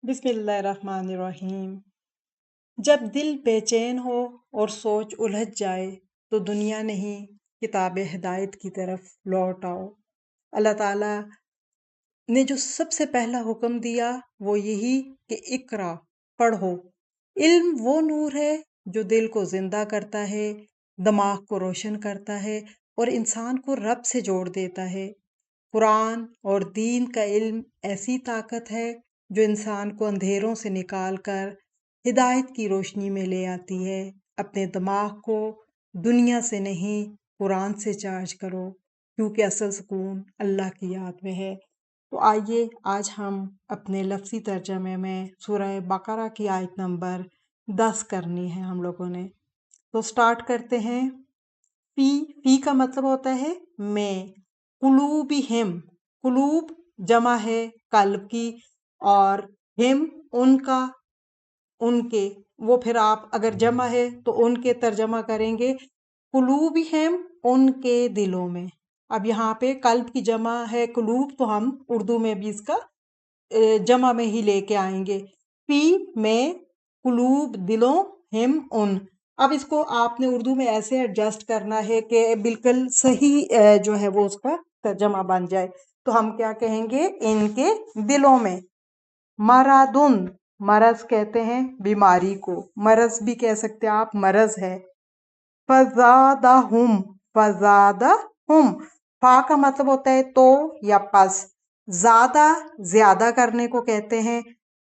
बिस्मिल्लाहिर्रहमानिर्रहीम। जब दिल बेचैन हो और सोच उलझ जाए तो दुनिया नहीं किताब हिदायत की तरफ लौट आओ। अल्लाह ताला ने जो सबसे पहला हुक्म दिया वो यही कि इकरा, पढ़ो। इल्म वो नूर है जो दिल को जिंदा करता है, दिमाग को रोशन करता है और इंसान को रब से जोड़ देता है। कुरान और दीन का इल्म ऐसी ताकत है जो इंसान को अंधेरों से निकाल कर हिदायत की रोशनी में ले आती है। अपने दिमाग को दुनिया से नहीं कुरान से चार्ज करो, क्योंकि असल सुकून अल्लाह की याद में है। तो आइए आज हम अपने लफ्ज़ी तर्जमे में सूरह बकरा की आयत नंबर 10 करनी है हम लोगों ने। तो स्टार्ट करते हैं। फी का मतलब होता है मैं। कुलूबिहिम, कुलूब जमा है कल्ब की, और हिम उनका, उनके, वो फिर आप अगर जमा है तो उनके तर्जमा करेंगे कुलूबिहिम, उनके दिलों में। अब यहाँ पे कल्ब की जमा है कुलूब, तो हम उर्दू में भी इसका जमा में ही लेके आएंगे। फी में, कुलूब दिलों, हिम उन। अब इसको आपने उर्दू में ऐसे एडजस्ट करना है कि बिल्कुल सही जो है वो उसका तर्जमा बन जाए। तो हम क्या कहेंगे, इनके दिलों में। मरादुन, मरज कहते हैं बीमारी को, मरज भी कह सकते हैं आप, मरज है। फजादाहुम, फजादाहुम, फा का मतलब होता है तो या पस। ज्यादा, ज्यादा करने को कहते हैं।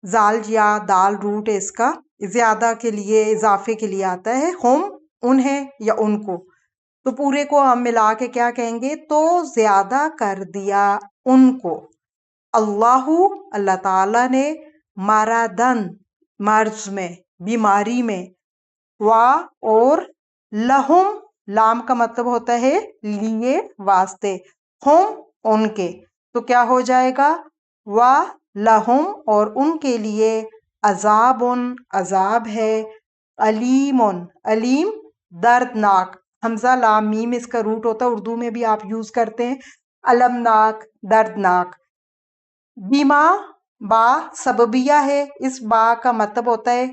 जाल या दाल रूट है इसका, ज्यादा के लिए, इजाफे के लिए आता है। हुम उन्हें या उनको, तो पूरे को हम मिला के क्या कहेंगे, तो ज्यादा कर दिया उनको। अल्लाहु, अल्लाह ताला ने, मरादन मर्ज में, बीमारी में, वा और लहुम, लाम का मतलब होता है लिए, वास्ते, हुम उनके, तो क्या हो जाएगा, वा लहुम और उनके लिए, अजाबुन अजाब है, अलीमुन अलीम दर्दनाक, हमजा लाम मीम इसका रूट होता है, उर्दू में भी आप यूज करते हैं, अलमनाक दर्दनाक। बीमा, बा सबबिया है। इस बा का मतलब होता है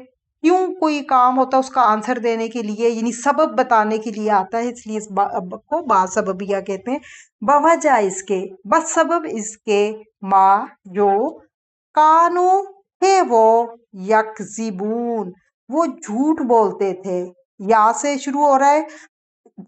क्यों कोई काम होता है उसका आंसर देने के लिए, यानी सबब बताने के लिए आता है, इसलिए इस बा को बा सबबिया कहते हैं। बवजह इसके, बस सबब इसके, माँ जो, कानू थे वो, यकजिबून वो झूठ बोलते थे। या से शुरू हो रहा है,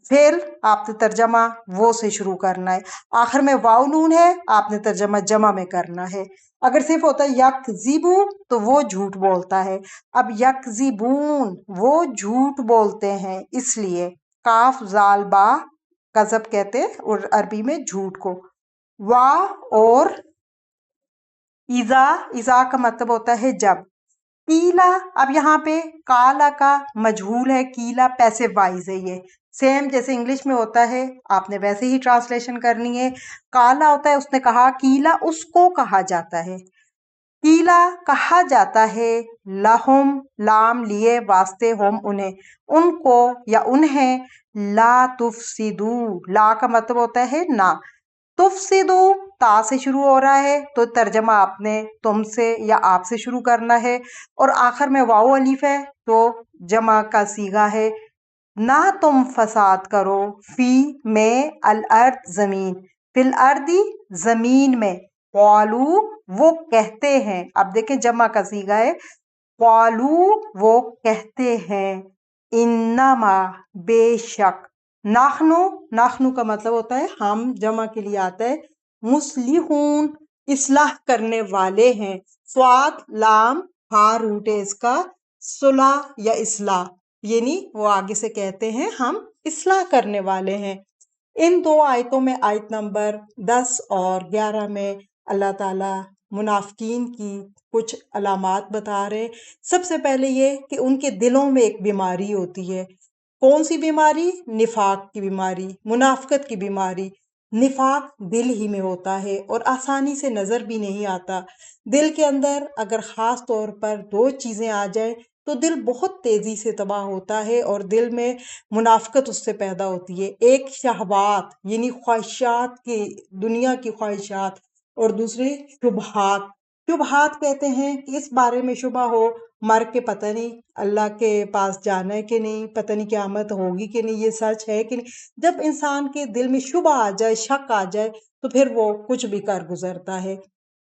फिर आपने तर्जमा वो से शुरू करना है। आखिर में वाव नून है, आपने तर्जमा जमा में करना है। अगर सिर्फ होता है यकजिबू तो वो झूठ बोलता है। अब यकजिबून वो झूठ बोलते हैं, इसलिए काफ जाल बा कजब कहते हैं और अरबी में झूठ को। वा और इजा, इजा का मतलब होता है जब। कीला, अब यहाँ पे काला का मजहूल है, कीला पैसिव वाइज है। ये सेम जैसे इंग्लिश में होता है, आपने वैसे ही ट्रांसलेशन करनी है। काला होता है उसने कहा, कीला उसको कहा जाता है, कीला कहा जाता है, लहुम लाम लिए वास्ते, होम उन्हें, उनको या उन्हें, ला तुफसिदू, ला का मतलब होता है ना, तुफसिदू ता से शुरू हो रहा है, तो तर्जमा आपने तुमसे या आपसे शुरू करना है। और आखिर में वाओ अलीफ है, तो जमा का सीगा है। ना तुम फसाद करो, फी में, अल अर्द जमीन, फिल अर्दी जमीन में, क्वालू वो कहते हैं। अब देखें जमा का सीगा है, क्वालू वो कहते हैं, इन्नमा बेशक, नाखनू, नाखनू का मतलब होता है हम, जमा के लिए आता है मुस्लिहून इस्लाह करने वाले हैं। स्वाद लाम हा रूट है इसका, सुलह या इस्लाह, यानी वो आगे से कहते हैं हम इस्लाह करने वाले हैं। इन दो आयतों में, आयत नंबर 10 और 11 में, अल्लाह ताला मुनाफिकीन की कुछ अलामात बता रहे। सबसे पहले ये कि उनके दिलों में एक बीमारी होती है। कौन सी बीमारी? निफाक की बीमारी, मुनाफकत की बीमारी। निफाक दिल ही में होता है और आसानी से नजर भी नहीं आता। दिल के अंदर अगर खास तौर पर दो चीजें आ जाए तो दिल बहुत तेजी से तबाह होता है और दिल में मुनाफकत उससे पैदा होती है। एक शहवात यानी ख्वाहिशात की, दुनिया की ख्वाहिशात, और दूसरी शुबहात, शुबहात कहते हैं कि इस बारे में शुबा हो मर के पता नहीं अल्लाह के पास जाना है कि नहीं, पता नहीं क़यामत होगी कि नहीं, ये सच है कि नहीं। जब इंसान के दिल में शुबा आ जाए, शक आ जाए, तो फिर वो कुछ भी कर गुजरता है।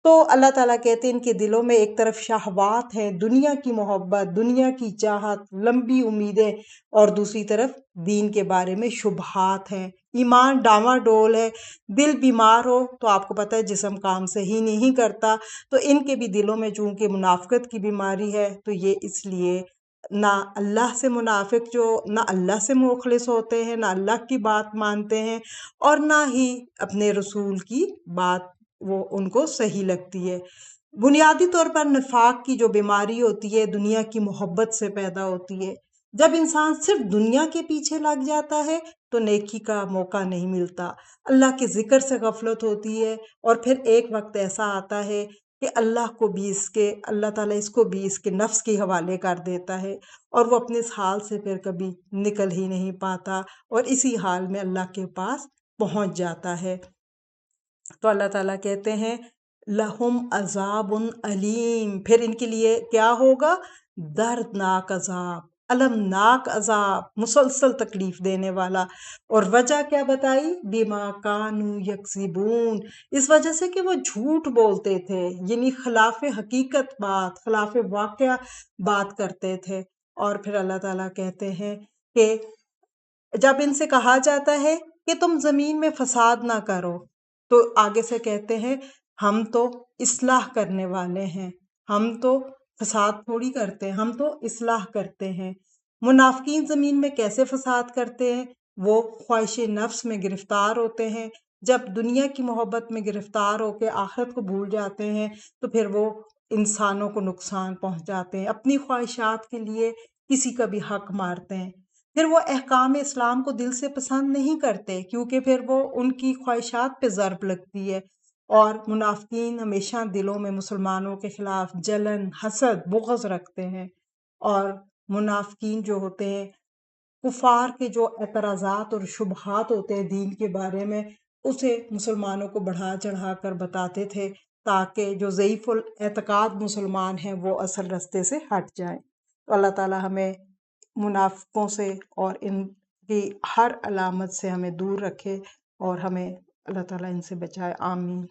तो अल्लाह ताला कहते हैं इनके दिलों में एक तरफ शहवात है, दुनिया की मोहब्बत, दुनिया की चाहत, लंबी उम्मीदें, और दूसरी तरफ दीन के बारे में शुबहात हैं। ईमान डामाडोल है, दिल बीमार हो तो आपको पता है जिस्म काम सही नहीं करता। तो इनके भी दिलों में चूंकि मुनाफिकत की बीमारी है, तो ये इसलिए ना अल्लाह से मुनाफिक जो ना अल्लाह से मुखलिस होते हैं, ना अल्लाह की बात मानते हैं, और ना ही अपने रसूल की बात वो उनको सही लगती है। बुनियादी तौर पर निफाक की जो बीमारी होती है दुनिया की मोहब्बत से पैदा होती है। जब इंसान सिर्फ दुनिया के पीछे लग जाता है तो नेकी का मौका नहीं मिलता, अल्लाह के जिक्र से गफलत होती है, और फिर एक वक्त ऐसा आता है कि अल्लाह ताला इसको भी इसके नफ्स के हवाले कर देता है, और वो अपने इस हाल से फिर कभी निकल ही नहीं पाता, और इसी हाल में अल्लाह के पास पहुंच जाता है। तो अल्लाह ताला कहते हैं लहुम अजाबुन अलीम, फिर इनके लिए क्या होगा, दर्दनाक अजाब, अलमनाक अजाब, मुसलसल तकलीफ देने वाला। और वजह क्या बताई, बिमा कानू यकसिबून, इस वजह से कि वो झूठ बोलते थे, यानी खिलाफ हकीकत बात, खिलाफ वाक़या बात करते थे। और फिर अल्लाह ताला कहते हैं कि जब इनसे कहा जाता है कि तुम जमीन में फसाद ना करो, तो आगे से कहते हैं हम तो इस्लाह करने वाले हैं, हम तो फसाद थोड़ी करते हैं, हम तो इस्लाह करते हैं। मुनाफिकीन जमीन में कैसे फसाद करते हैं, वो ख्वाहिश नफ्स में गिरफ्तार होते हैं। जब दुनिया की मोहब्बत में गिरफ्तार होकर आखिरत को भूल जाते हैं, तो फिर वो इंसानों को नुकसान पहुंचाते हैं, अपनी ख्वाहिशात के लिए किसी का भी हक मारते हैं। फिर वो अहकाम इस्लाम को दिल से पसंद नहीं करते, क्योंकि फिर वो उनकी ख्वाहिशात पे ज़र्ब लगती है। और मुनाफिकीन हमेशा दिलों में मुसलमानों के खिलाफ जलन, हसद, बुग़्ज़ रखते हैं। और मुनाफिकीन जो होते हैं, कुफार के जो एतराज़ात और शुबहात होते हैं दीन के बारे में, उसे मुसलमानों को बढ़ा चढ़ा कर बताते थे, ताकि जो ज़ईफ़ुल एतक़ाद मुसलमान हैं वो असल रास्ते से हट जाएं। तो अल्लाह ताला हमें मुनाफिकों से और इनकी हर अलामत से हमें दूर रखे, और हमें अल्लाह ताला इनसे बचाए, आमीन।